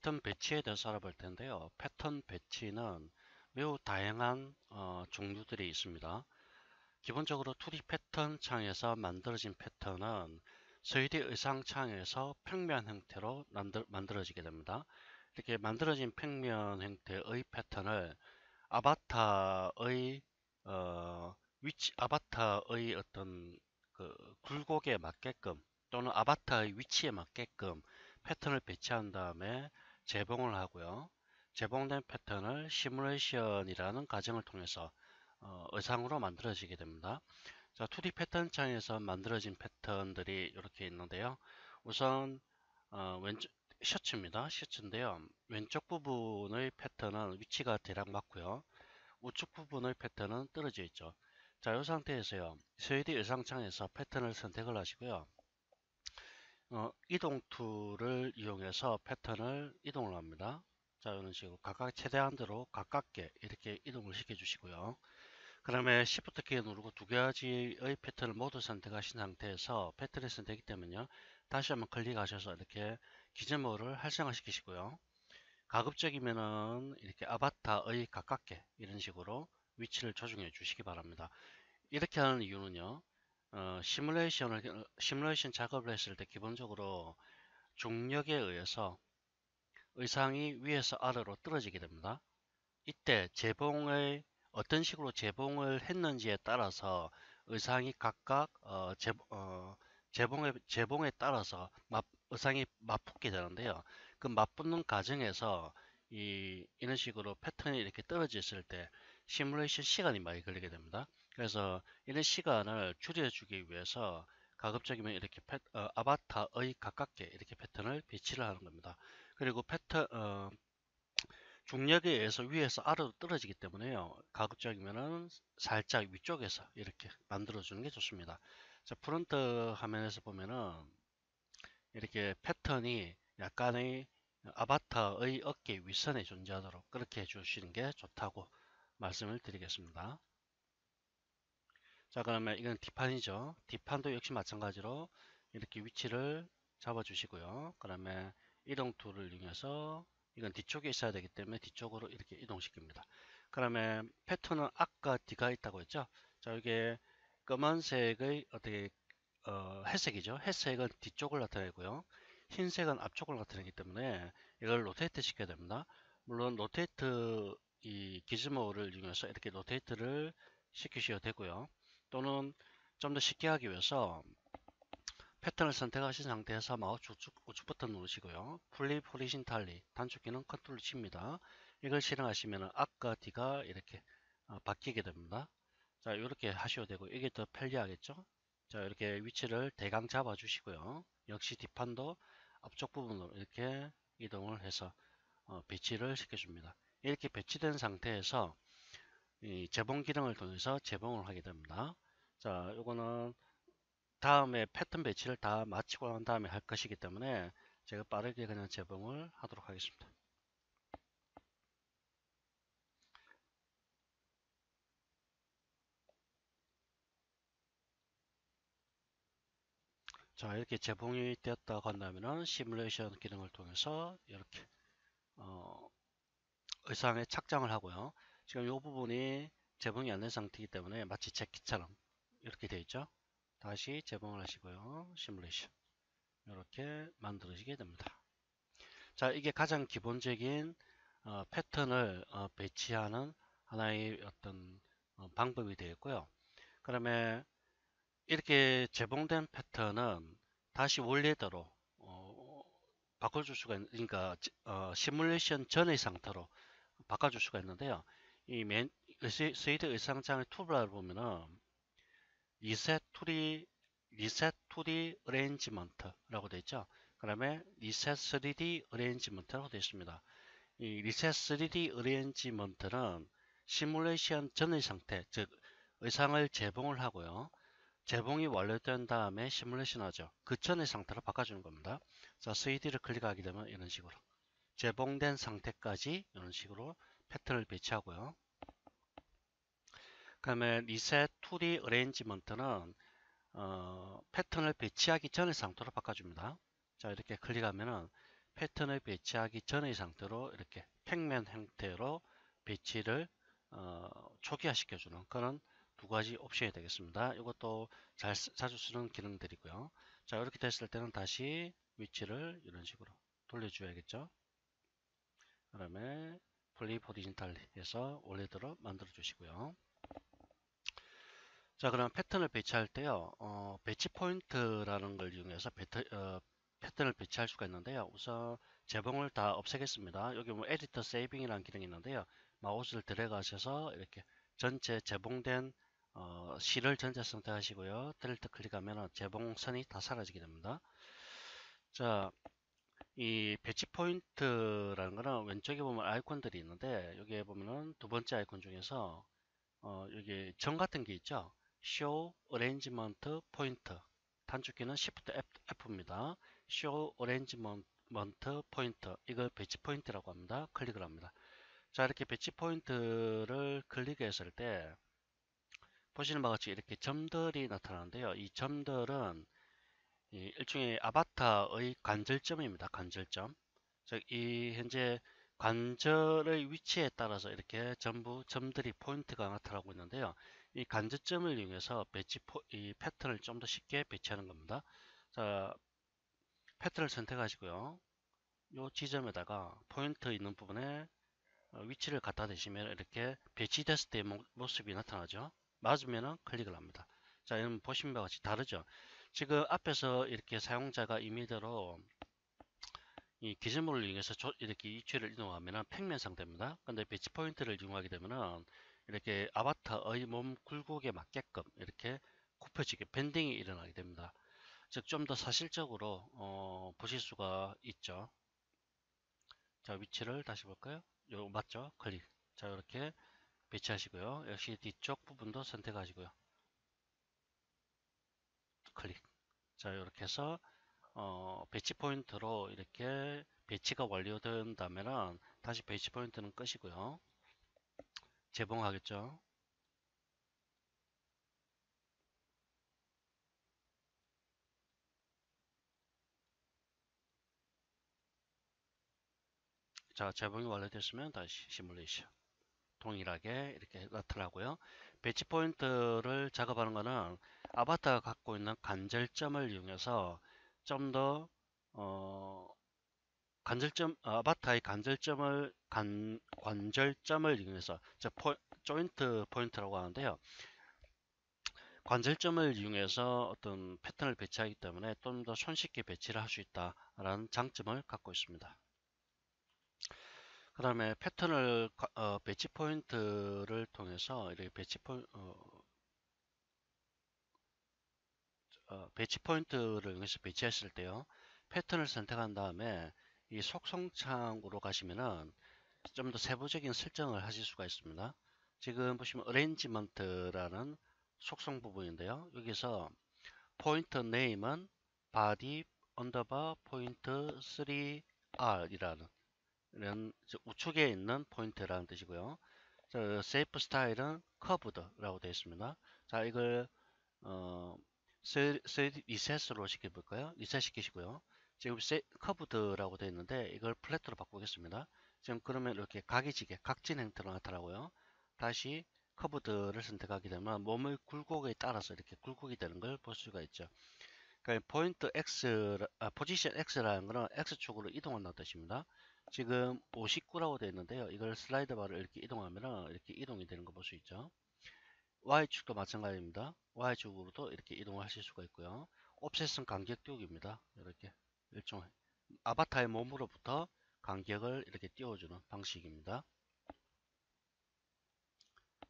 패턴 배치에 대해서 알아볼 텐데요. 패턴 배치는 매우 다양한 종류들이 있습니다. 기본적으로 2D 패턴 창에서 만들어진 패턴은 3D 의상 창에서 평면 형태로 만들어지게 됩니다. 이렇게 만들어진 평면 형태의 패턴을 아바타의 아바타의 어떤 그 굴곡에 맞게끔 또는 아바타의 위치에 맞게끔 패턴을 배치한 다음에 재봉을 하고요. 재봉된 패턴을 시뮬레이션이라는 과정을 통해서 의상으로 만들어지게 됩니다. 자, 2D 패턴 창에서 만들어진 패턴들이 이렇게 있는데요. 우선 왼쪽 셔츠입니다. 셔츠인데요. 왼쪽 부분의 패턴은 위치가 대략 맞고요. 우측 부분의 패턴은 떨어져 있죠. 자, 이 상태에서요. 3D 의상창에서 패턴을 선택을 하시고요. 이동 툴을 이용해서 패턴을 이동을 합니다. 자, 이런 식으로 각각 최대한대로 가깝게 이렇게 이동을 시켜 주시고요. 그 다음에 Shift 키 누르고 두 가지의 패턴을 모두 선택하신 상태에서 패턴을 선택이 되면요. 다시 한번 클릭하셔서 이렇게 기재모를 활성화 시키시고요. 가급적이면은 이렇게 아바타의 가깝게 이런 식으로 위치를 조정해 주시기 바랍니다. 이렇게 하는 이유는요. 시뮬레이션 작업을 했을 때 기본적으로 중력에 의해서 의상이 위에서 아래로 떨어지게 됩니다. 이때 어떤 식으로 재봉을 했는지에 따라서 의상이 각각 재봉에 따라서 의상이 맞붙게 되는데요. 그 맞붙는 과정에서 이런 식으로 패턴이 이렇게 떨어져 있을 때 시뮬레이션 시간이 많이 걸리게 됩니다. 그래서 이런 시간을 줄여주기 위해서 가급적이면 이렇게 아바타의 가깝게 이렇게 패턴을 배치를 하는 겁니다. 그리고 중력에 의해서 위에서 아래로 떨어지기 때문에요. 가급적이면은 살짝 위쪽에서 이렇게 만들어주는 게 좋습니다. 자, 프론트 화면에서 보면은 이렇게 패턴이 약간의 아바타의 어깨 윗선에 존재하도록 그렇게 해주시는 게 좋다고 말씀을 드리겠습니다. 자, 그러면 이건 뒷판이죠. 뒷판도 역시 마찬가지로 이렇게 위치를 잡아주시고요. 그 다음에 이동 툴을 이용해서 이건 뒤쪽에 있어야 되기 때문에 뒤쪽으로 이렇게 이동시킵니다. 그 다음에 패턴은 아까 D가 있다고 했죠. 자, 이게 검은색의 어떻게 회색이죠. 회색은 뒤쪽을 나타내고요. 흰색은 앞쪽을 나타내기 때문에 이걸 로테이트 시켜야 됩니다. 물론 로테이트 이 기즈모를 이용해서 이렇게 로테이트를 시키셔도 되고요. 또는 좀 더 쉽게 하기 위해서 패턴을 선택하신 상태에서 마우스 우측 버튼 누르시고요. 플립 호리신탈리 단축키는 컨트롤 C입니다. 이걸 실행하시면 아까 D가 이렇게 바뀌게 됩니다. 자, 이렇게 하셔도 되고 이게 더 편리하겠죠? 자, 이렇게 위치를 대강 잡아 주시고요. 역시 뒷판도 앞쪽 부분으로 이렇게 이동을 해서 배치를 시켜줍니다. 이렇게 배치된 상태에서 이 재봉 기능을 통해서 재봉을 하게 됩니다. 자, 요거는 다음에 패턴 배치를 다 마치고 난 다음에 할 것이기 때문에 제가 빠르게 그냥 재봉을 하도록 하겠습니다. 자, 이렇게 재봉이 되었다고 한다면은 시뮬레이션 기능을 통해서 이렇게 어, 의상에 착장을 하고요. 지금 이 부분이 재봉이 안 된 상태이기 때문에 마치 재킷처럼 이렇게 되어 있죠. 다시 재봉을 하시고요. 시뮬레이션 이렇게 만들어지게 됩니다. 자, 이게 가장 기본적인 패턴을 배치하는 하나의 어떤 방법이 되겠고요. 그다음에 이렇게 재봉된 패턴은 다시 원래대로 바꿔줄 수가 그러니까 시뮬레이션 전의 상태로 바꿔줄 수가 있는데요. 스웨이드 의상장의 툴바를 보면은 리셋 투리 리셋 투리 어레인지먼트라고 되어 있죠. 그다음에 리셋 3D 어레인지먼트라고 되어 있습니다. 이 리셋 3D 어레인지먼트는 시뮬레이션 전의 상태, 즉 의상을 재봉을 하고요. 재봉이 완료된 다음에 시뮬레이션 하죠. 그 전의 상태로 바꿔주는 겁니다. 자, 3D를 클릭하게 되면 이런 식으로 재봉된 상태까지 이런 식으로 패턴을 배치하고요. 그 다음에 리셋 2D 어레인지먼트는 패턴을 배치하기 전의 상태로 바꿔줍니다. 자, 이렇게 클릭하면은 패턴을 배치하기 전의 상태로 이렇게 평면 형태로 배치를 초기화시켜주는 그런 두 가지 옵션이 되겠습니다. 이것도 자주 쓰는 기능들이고요. 자, 이렇게 됐을 때는 다시 위치를 이런 식으로 돌려줘야겠죠. 그 다음에 플립 호리진탈 해서 원래대로 만들어 주시고요. 자, 그럼 패턴을 배치할 때요, 배치 포인트라는 걸 이용해서 패턴을 배치할 수가 있는데요. 우선 재봉을 다 없애겠습니다. 여기 뭐 에디터 세이빙이라는 기능이 있는데요. 마우스를 들어가셔서 이렇게 전체 재봉된 실을 전체 선택하시고요. 델트 클릭하면 재봉선이 다 사라지게 됩니다. 자, 이 배치 포인트라는 거는 왼쪽에 보면 아이콘들이 있는데 여기에 보면은 두 번째 아이콘 중에서 여기 점 같은 게 있죠. Show Arrangement Point 단축키는 Shift F입니다. Show Arrangement Point 이걸 배치 포인트라고 합니다. 클릭을 합니다. 자, 이렇게 배치 포인트를 클릭했을 때 보시는 바와 같이 이렇게 점들이 나타나는데요. 이 점들은 일종의 아바타의 관절점입니다. 관절점. 즉, 이 현재 관절의 위치에 따라서 이렇게 전부 점들이 포인트가 나타나고 있는데요. 이 관절점을 이용해서 이 패턴을 좀 더 쉽게 배치하는 겁니다. 자, 패턴을 선택하시고요. 이 지점에다가 포인트 있는 부분에 위치를 갖다 대시면 이렇게 배치됐을 때의 모습이 나타나죠. 맞으면 클릭을 합니다. 자, 여러분 보시는 바와 같이 다르죠. 지금 앞에서 이렇게 사용자가 임의대로 이 기준물을 이용해서 이렇게 위치를 이동하면 평면 상태입니다. 근데 배치 포인트를 이용하게 되면은 이렇게 아바타의 몸 굴곡에 맞게끔 이렇게 굽혀지게 밴딩이 일어나게 됩니다. 즉 좀 더 사실적으로 보실 수가 있죠. 자, 위치를 다시 볼까요? 요 맞죠? 클릭. 자, 이렇게 배치하시고요. 역시 뒤쪽 부분도 선택하시고요. 클릭. 자, 이렇게 해서 배치 포인트로 이렇게 배치가 완료된다면은 다시 배치 포인트는 끄시고요. 재봉하겠죠. 자, 재봉이 완료됐으면 다시 시뮬레이션 동일하게 이렇게 나타나고요. 배치 포인트를 작업하는 것은 아바타가 갖고 있는 관절점을 이용해서 좀 더 아바타의 관절점을 이용해서 조인트 포인트라고 하는데요. 관절점을 이용해서 어떤 패턴을 배치하기 때문에 좀 더 손쉽게 배치를 할 수 있다라는 장점을 갖고 있습니다. 그 다음에 패턴을 배치 포인트를 통해서 이렇게 배치 포인트를 이용해서 배치했을 때요. 패턴을 선택한 다음에 이 속성창으로 가시면은 좀 더 세부적인 설정을 하실 수가 있습니다. 지금 보시면 어레인지먼트라는 속성 부분인데요. 여기서 포인트 네임은 body 언더바 포인트 3R이라는 이런 우측에 있는 포인트라는 뜻이고요. 세이프 스타일은 커브드라고 되어 있습니다. 자, 이걸 어, 리셋으로 시켜볼까요? 리셋 시키시고요. 지금 커브드라고 되어 있는데 이걸 플랫으로 바꾸겠습니다. 지금 그러면 이렇게 각진 형태로 나타나고요. 다시 커브드를 선택하게 되면 몸의 굴곡에 따라서 이렇게 굴곡이 되는 걸 볼 수가 있죠. 그러니까 포지션 X라는 거는 X축으로 이동한다는 뜻입니다. 지금 59라고 되어 있는데요. 이걸 슬라이드 바를 이렇게 이동하면 이렇게 이동이 되는 거 볼 수 있죠. Y축도 마찬가지입니다. Y축으로도 이렇게 이동을 하실 수가 있고요. 옵셋은 간격 띄우기입니다. 이렇게 일종의 아바타의 몸으로부터 간격을 이렇게 띄워주는 방식입니다.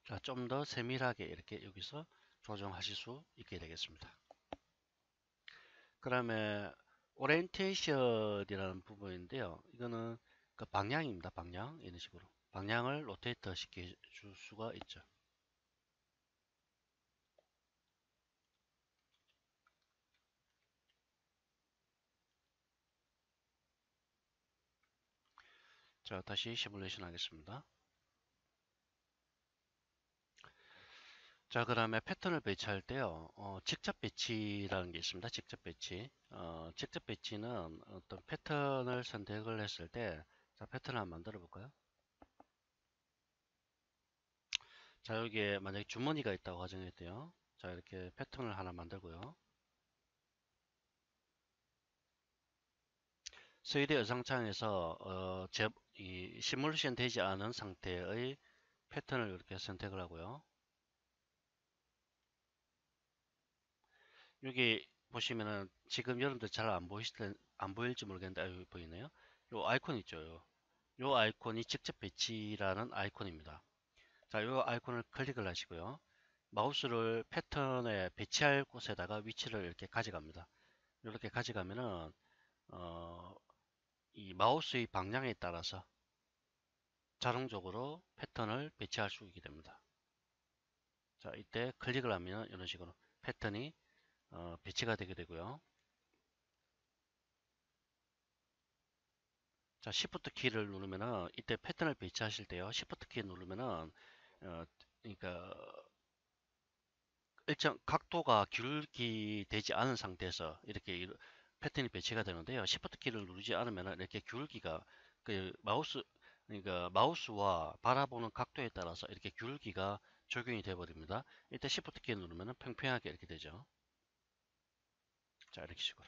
자, 좀 더 세밀하게 이렇게 여기서 조정하실 수 있게 되겠습니다. 그 다음에 오리엔테이션이라는 부분인데요. 이거는 그 방향입니다. 방향 이런 식으로 방향을 로테이터 시켜 줄 수가 있죠. 자, 다시 시뮬레이션 하겠습니다. 자, 그다음에 패턴을 배치할 때요. 직접 배치라는 게 있습니다. 직접 배치. 직접 배치는 어떤 패턴을 선택을 했을 때, 자, 패턴을 한번 만들어 볼까요? 자, 여기에 만약에 주머니가 있다고 가정했대요. 자, 이렇게 패턴을 하나 만들고요. 3D 의상창에서 이 시뮬레이션 되지 않은 상태의 패턴을 이렇게 선택을 하고요. 여기 보시면은 지금 여러분들 잘 안 보일지 모르겠는데 여기 보이네요. 요 아이콘 있죠. 요 아이콘이 직접 배치라는 아이콘입니다. 자, 요 아이콘을 클릭을 하시고요. 마우스를 패턴에 배치할 곳에다가 위치를 이렇게 가져갑니다. 이렇게 가져가면은 어, 이 마우스의 방향에 따라서 자동적으로 패턴을 배치할 수 있게 됩니다. 자, 이때 클릭을 하면 이런 식으로 패턴이 배치가 되게 되고요. 자, Shift 키를 누르면은 이때 패턴을 배치하실 때요. Shift 키 누르면은 그러니까 일정 각도가 기울기 되지 않은 상태에서 이렇게 패턴이 배치가 되는데요. Shift 키를 누르지 않으면 이렇게 기울기가 그 마우스 그러니까 마우스와 바라보는 각도에 따라서 이렇게 기울기가 적용이 되어 버립니다. 이때 Shift 키 누르면 평평하게 이렇게 되죠. 자, 이렇게 식으로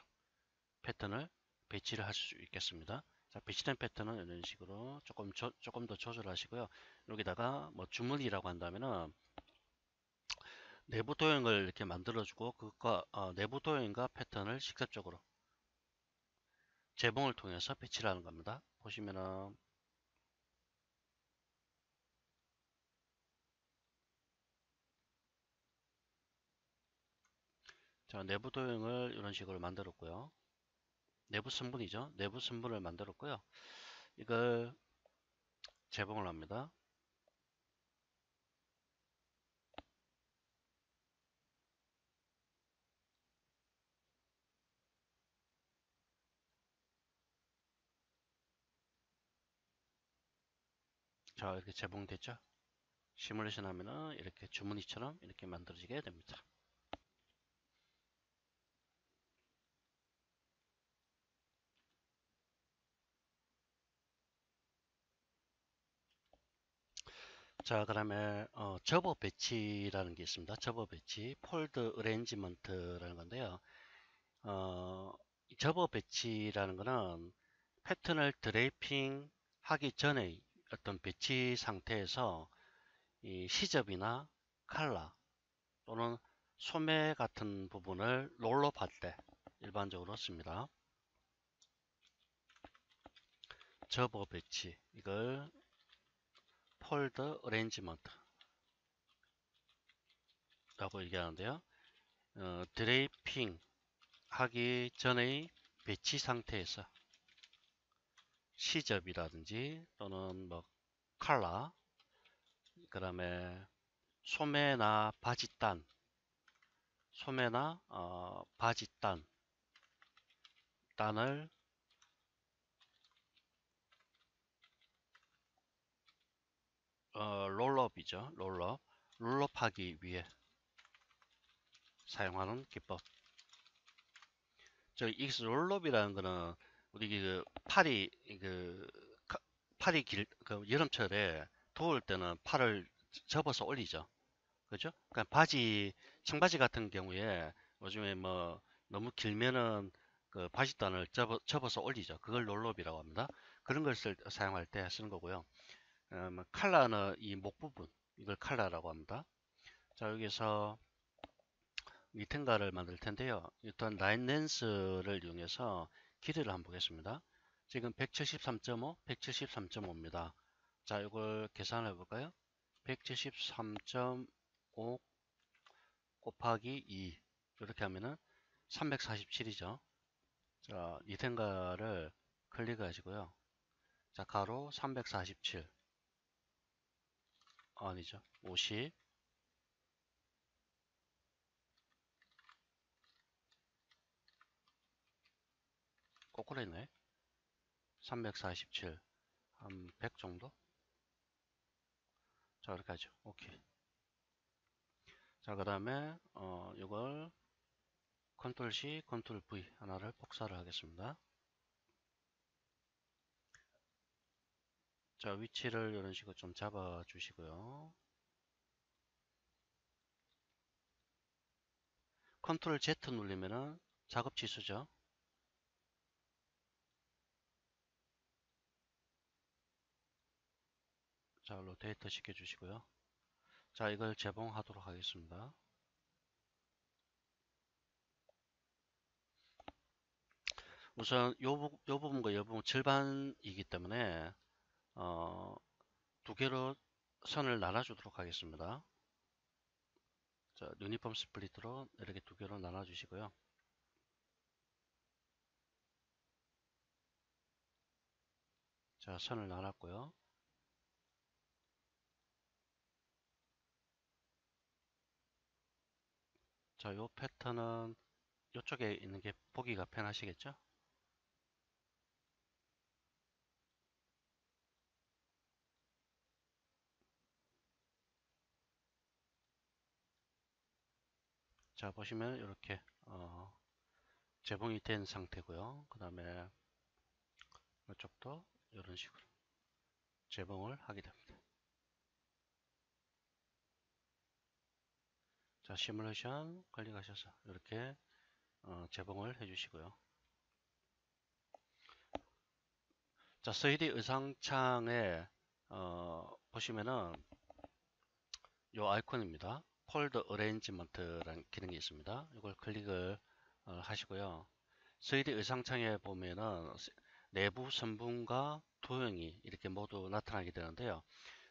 패턴을 배치를 할 수 있겠습니다. 자, 배치된 패턴은 이런 식으로 조금 더 조절하시고요. 여기다가 뭐 주문이라고 한다면은 내부 도형을 이렇게 만들어주고 그것과 내부 도형과 패턴을 직접적으로 재봉을 통해서 배치를 하는 겁니다. 보시면은 자, 내부 도형을 이런 식으로 만들었고요. 내부 선분이죠. 내부 선분을 만들었고요. 이걸 재봉을 합니다. 자, 이렇게 재봉됐죠. 시뮬레이션 하면은 이렇게 주머니처럼 이렇게 만들어지게 됩니다. 자, 그다음에 접어 배치라는 게 있습니다. 접어 배치, 폴드 어레인지먼트라는 건데요. 이 접어 배치라는 거는 패턴을 드레이핑 하기 전에 어떤 배치 상태에서 이 시접이나 칼라 또는 소매 같은 부분을 롤업 할 때 일반적으로 씁니다. 접어 배치, 이걸 폴더 어레인지먼트 라고 얘기하는데요. 드레이핑 하기 전의 배치 상태에서 시접이라든지 또는 뭐 칼라, 그 다음에 소매나 바지단 단을 롤업이죠. 롤업하기 위해 사용하는 기법. 이 롤업이라는 거는 우리 그 그 팔이 그 여름철에 더울 때는 팔을 접어서 올리죠. 그죠? 그러니까 청바지 같은 경우에 요즘에 뭐 너무 길면은 그 바지단을 접어서 올리죠. 그걸 롤업이라고 합니다. 그런 걸 사용할 때 쓰는 거고요. 뭐 칼라는 이 목 부분, 이걸 칼라라고 합니다. 자, 여기서 리텐가를 만들 텐데요. 일단 라인 렌스를 이용해서 길이를 한번 보겠습니다. 지금 173.5, 173.5입니다. 자, 이걸 계산해 볼까요? 173.5 곱하기 2 이렇게 하면은 347이죠. 자, 리텐가를 클릭하시고요. 자, 가로 347 아니죠. 50 거꾸로 했네. 347 한 100 정도? 자, 이렇게 하죠. 오케이. 자, 그 다음에 이걸 컨트롤 C, 컨트롤 V 하나를 복사를 하겠습니다. 자, 위치를 이런 식으로 좀 잡아 주시고요. 컨트롤 Z 누르면은 작업 취소죠. 자, 로테이터 시켜 주시고요. 자, 이걸 재봉하도록 하겠습니다. 우선 요 부분과 요 부분 절반이기 때문에 두 개로 선을 나눠 주도록 하겠습니다. 자, 유니폼 스플릿으로 이렇게 두 개로 나눠 주시고요. 자, 선을 나눴고요. 자, 요 패턴은 이쪽에 있는 게 보기가 편하시겠죠? 자, 보시면 이렇게 재봉이 된 상태고요. 그 다음에 이쪽도 이런 식으로 재봉을 하게 됩니다. 자, 시뮬레이션 클릭하셔서 이렇게 재봉을 해주시고요. 자, 3D 의상창에 보시면은 요 아이콘입니다. 폴더 어레인지먼트라는 기능이 있습니다. 이걸 클릭을 하시고요. 3D 의상창에 보면은 내부 선분과 도형이 이렇게 모두 나타나게 되는데요.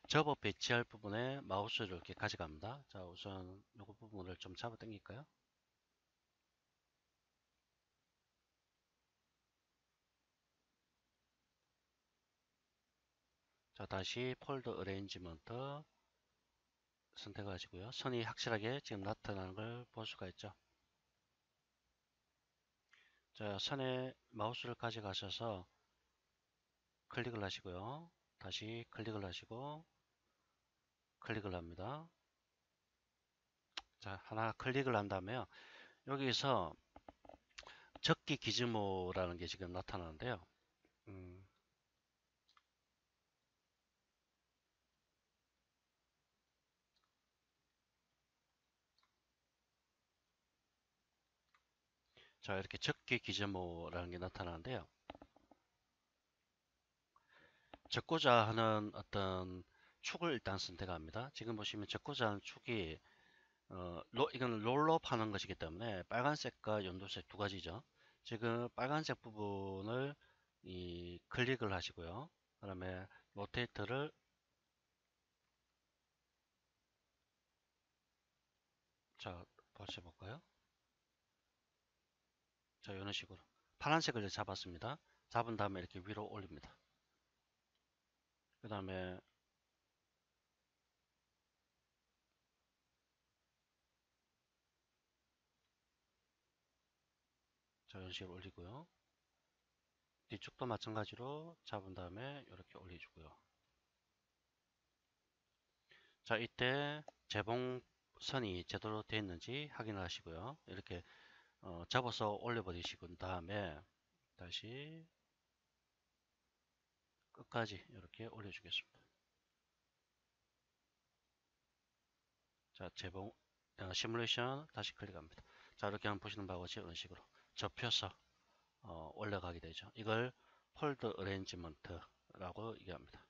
접어 배치할 부분에 마우스를 이렇게 가져갑니다. 자, 우선 이 부분을 좀 잡아 당길까요? 자, 다시 폴더 어레인지먼트 선택하시고요. 선이 확실하게 지금 나타나는 걸 볼 수가 있죠. 자, 선에 마우스를 가져가셔서 클릭을 하시고요. 다시 클릭을 하시고 클릭을 합니다. 자, 하나 클릭을 한 다음에요. 여기서 적기 기즈모라는 게 지금 나타나는데요. 음, 자, 이렇게 적기 기즈모라는 게 나타나는데요. 적고자 하는 어떤 축을 일단 선택합니다. 지금 보시면 적고자 하는 축이 이건 롤업 하는 것이기 때문에 빨간색과 연두색 두 가지죠. 지금 빨간색 부분을 클릭을 하시고요. 그 다음에 로테이터를 자, 보셔볼까요? 자, 이런 식으로 파란색을 잡았습니다. 잡은 다음에 이렇게 위로 올립니다. 그 다음에 자, 이런 식으로 올리고요. 뒤쪽도 마찬가지로 잡은 다음에 이렇게 올려주고요. 자, 이때 재봉선이 제대로 되어 있는지 확인을 하시고요. 이렇게 접어서 올려버리시고 다음에 다시 끝까지 이렇게 올려주겠습니다. 자, 시뮬레이션 다시 클릭합니다. 자, 이렇게 한번 보시는 바와 같이 이런 식으로 접혀서 올라가게 되죠. 이걸 폴더 어레인지먼트라고 얘기합니다.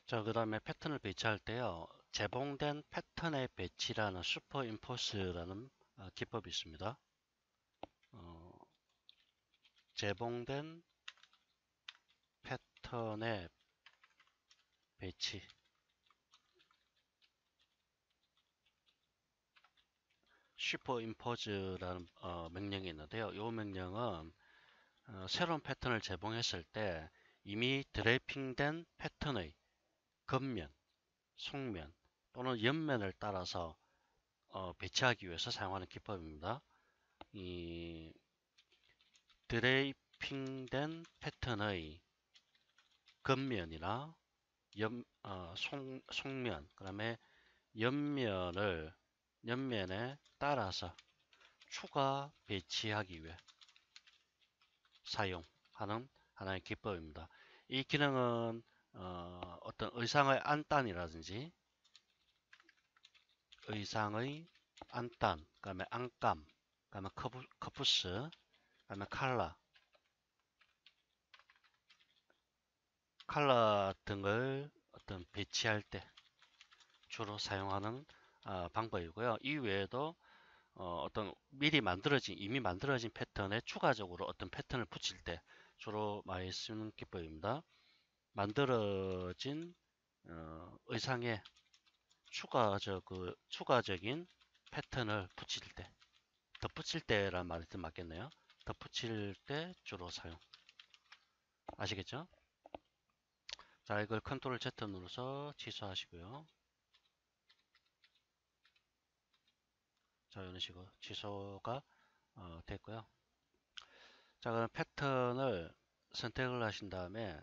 자, 그 다음에 패턴을 배치할 때요. 재봉된 패턴의 배치라는 슈퍼임포스라는 기법이 있습니다. 어, 재봉된 패턴의 배치 슈퍼임포즈라는 명령이 있는데요. 이 명령은 새로운 패턴을 재봉했을 때 이미 드래핑된 패턴의 겉면, 속면 또는 옆면을 따라서 배치하기 위해서 사용하는 기법입니다. 이 드래핑된 패턴의 겉면이나 속면, 그 다음에 옆면에 따라서 추가 배치하기 위해 사용하는 하나의 기법입니다. 이 기능은 어떤 의상의 안단이라든지 의상의 안단, 그 다음에 안감, 그 다음에 커프스, 그 다음에 칼라 등을 어떤 배치할 때 주로 사용하는 방법이고요. 이 외에도 어떤 이미 만들어진 패턴에 추가적으로 어떤 패턴을 붙일 때 주로 많이 쓰는 기법입니다. 만들어진 의상에 추가적인 패턴을 붙일 때, 덧붙일 때란 말이 더 맞겠네요. 덧붙일 때 주로 사용. 아시겠죠? 자, 이걸 컨트롤 Z 눌러서 취소하시고요. 자, 이런 식으로 취소가 됐고요. 자, 그럼 패턴을 선택을 하신 다음에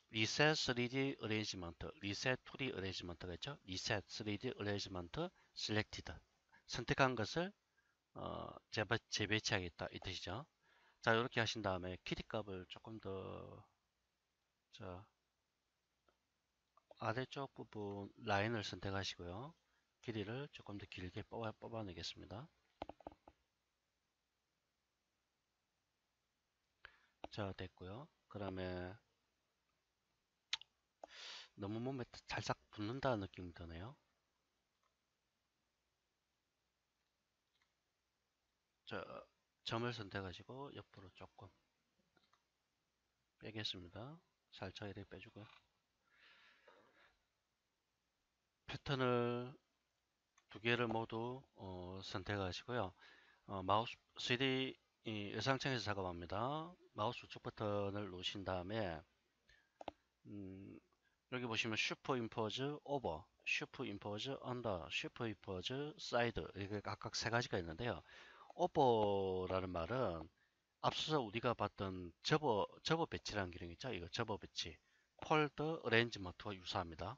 리셋 3D 어레인지먼트, 리셋 2D 어레인지먼트가 있죠. 리셋 3D 어레인지먼트 셀렉티드 선택한 것을 재배치하겠다 이 뜻이죠. 자, 이렇게 하신 다음에 키티 값을 조금 더 자, 아래쪽 부분 라인을 선택하시고요. 길이를 조금 더 길게 뽑아내겠습니다. 자, 됐고요. 그 다음에 너무 몸에 살짝 붙는다는 느낌이 드네요. 자, 점을 선택하시고 옆으로 조금 빼겠습니다. 살짝 이렇게 빼주고요. 패턴을 두 개를 모두 선택하시고요. 마우스 3D 의상창에서 작업합니다. 마우스 우측 버튼을 누르신 다음에 여기 보시면 슈퍼 임포즈 오버, 슈퍼 임포즈 언더, 슈퍼 임포즈 사이드 이게 각각 세 가지가 있는데요. 오버라는 말은 앞서 우리가 봤던 접어 배치라는 기능 있죠. 이거 접어 배치 폴더 어레인지먼트와 유사합니다.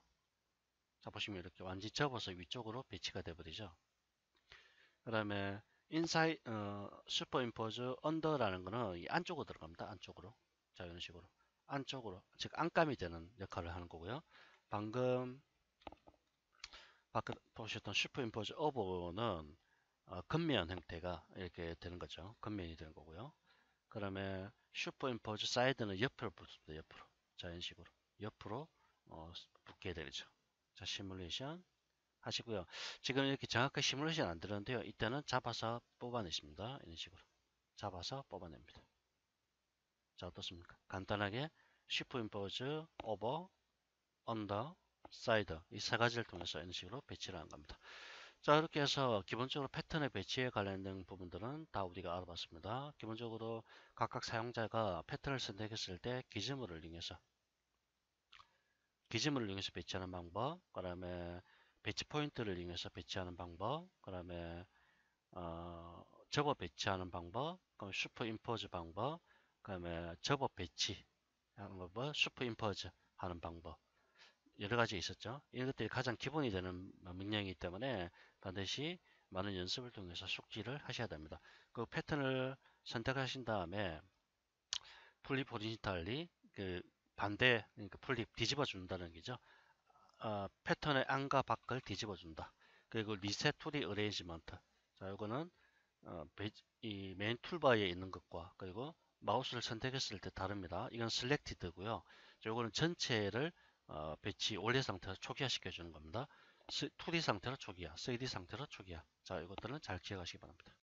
자, 보시면 이렇게 완전히 접어서 위쪽으로 배치가 되버리죠. 그 다음에 인사이 슈퍼 임포즈 언더라는 거는 이 안쪽으로 들어갑니다. 안쪽으로. 자, 이런 식으로 안쪽으로, 즉 안감이 되는 역할을 하는 거고요. 방금 보셨던 슈퍼 임포즈 오버는 겉면 형태가 이렇게 되는 거죠. 겉면이 되는 거고요. 그 다음에 슈퍼 임포즈 사이드는 옆으로 붙습니다. 옆으로. 자, 이런 식으로 옆으로 붙게 되죠. 자, 시뮬레이션 하시고요. 지금 이렇게 정확하게 시뮬레이션 안 들었는데요. 이때는 잡아서 뽑아내십니다. 이런 식으로 잡아서 뽑아냅니다. 자, 어떻습니까? 간단하게 슈퍼 임포즈 오버 언더 사이드 이 세 가지를 통해서 이런 식으로 배치를 하는 겁니다. 자, 이렇게 해서 기본적으로 패턴의 배치에 관련된 부분들은 다 우리가 알아봤습니다. 기본적으로 각각 사용자가 패턴을 선택했을 때 기준물을 이용해서 배치하는 방법, 그 다음에 배치 포인트를 이용해서 배치하는 방법, 그 다음에 접어 배치하는 방법, 그럼 슈퍼 임포즈 방법, 그 다음에 접어 배치 하는 방법, 슈퍼 임포즈 하는 방법 여러 가지 있었죠. 이것들이 가장 기본이 되는 명령이기 때문에 반드시 많은 연습을 통해서 숙지를 하셔야 됩니다. 그 패턴을 선택하신 다음에 플립 호리지탈리 그 반대 그러니까 플립 뒤집어 준다는 거죠. 패턴의 안과 밖을 뒤집어 준다. 그리고 리셋 투리 어레인지먼트. 자, 이거는 이 메인 툴바에 있는 것과 그리고 마우스를 선택했을 때 다릅니다. 이건 셀렉티드고요. 이거는 전체를 배치 원래 상태로 초기화 시켜주는 겁니다. 2D 상태로 초기화, 3D 상태로 초기화. 자, 이것들은 잘 기억하시기 바랍니다.